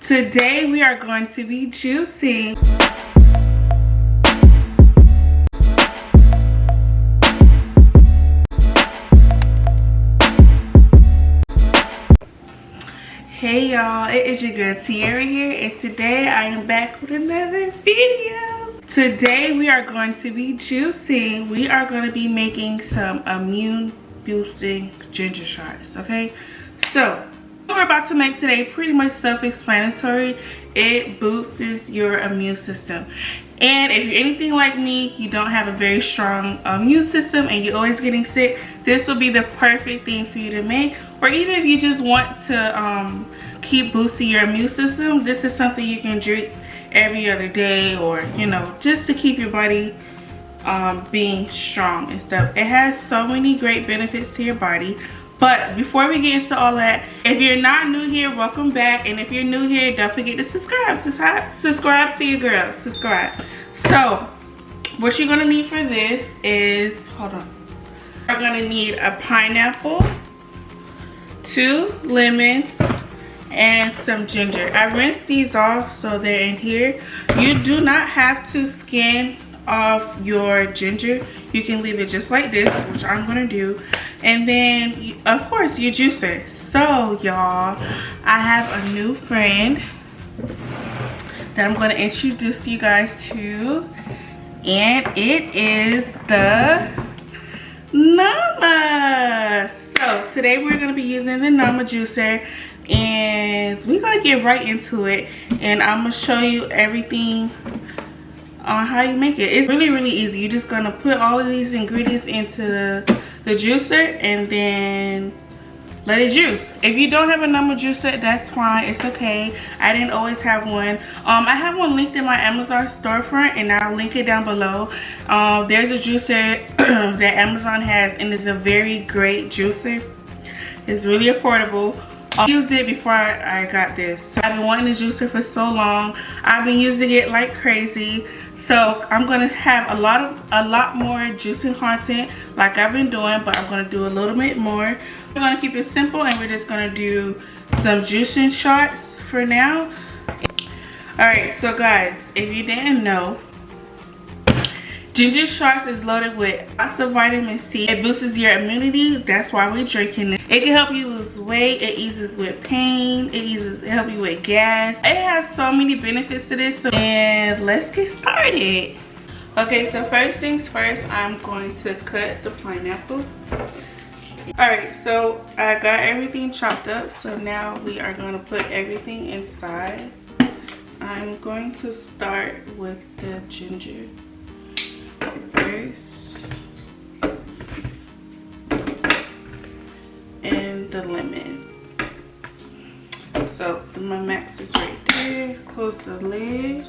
Today we are going to be juicing. Hey y'all, it is your girl Tiara here, and today I am back with another video. Today we are going to be juicing. We are going to be making some immune boosting ginger shots, okay? So what we're about to make today pretty much self-explanatory. It boosts your immune system, and if you're anything like me, you don't have a very strong immune system and you're always getting sick, this will be the perfect thing for you to make. Or even if you just want to keep boosting your immune system, this is something you can drink every other day, or you know, just to keep your body being strong and stuff. It has so many great benefits to your body. But before we get into all that, if you're not new here, welcome back. And if you're new here, don't forget to subscribe. Subscribe to your girl. Subscribe. So what you're gonna need for this is, hold on. We're gonna need a pineapple, 2 lemons, and some ginger. I rinsed these off so they're in here. You do not have to skin off your ginger. You can leave it just like this, which I'm gonna do. And then of course your juicer. So y'all, I have a new friend that I'm gonna introduce you guys to, and it is the Nama. So today we're gonna be using the Nama juicer, and we're gonna get right into it, and I'm gonna show you everything on how you make it. It's really easy. You're just gonna put all of these ingredients into the juicer and then let it juice. If you don't have a Nama juicer, that's fine. It's okay. I didn't always have one. I have one linked in my Amazon storefront, and I'll link it down below. There's a juicer that Amazon has, and it's a very great juicer. It's really affordable. I used it before I got this. So I've been wanting a juicer for so long. I've been using it like crazy. So I'm gonna have a lot more juicing content like I've been doing, but I'm gonna do a little bit more. We're gonna keep it simple, and we're just gonna do some juicing shots for now. Alright, so guys, if you didn't know, ginger shots is loaded with lots of vitamin C. It boosts your immunity. That's why we're drinking it. It can help you lose weight. It eases with pain. It helps you with gas. It has so many benefits to this. And let's get started. Okay, so first things first, I'm going to cut the pineapple. Alright, so I got everything chopped up. So now we are going to put everything inside. I'm going to start with the ginger first, and the lemon. So my max is right there. Close the lid.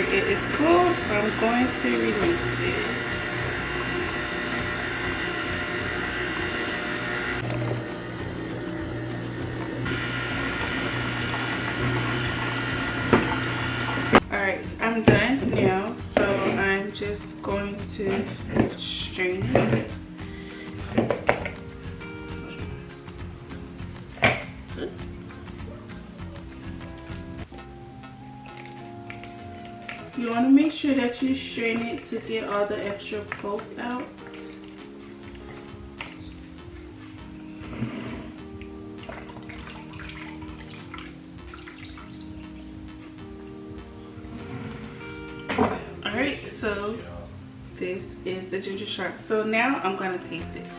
It is full, so I'm going to release it. Alright, I'm done now, so I'm just going to strain it. You want to make sure that you strain it to get all the extra pulp out. Alright, so this is the ginger shot. So now I'm going to taste it.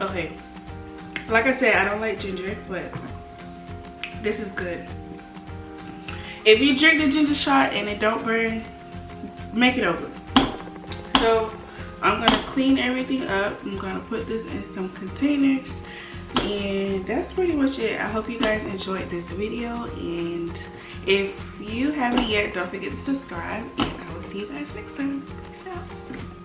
Okay. Like I said, I don't like ginger, but this is good. If you drink the ginger shot and it don't burn, make it over. So I'm gonna clean everything up. I'm gonna put this in some containers, and that's pretty much it. I hope you guys enjoyed this video, and if you haven't yet, don't forget to subscribe, and I will see you guys next time. Peace out.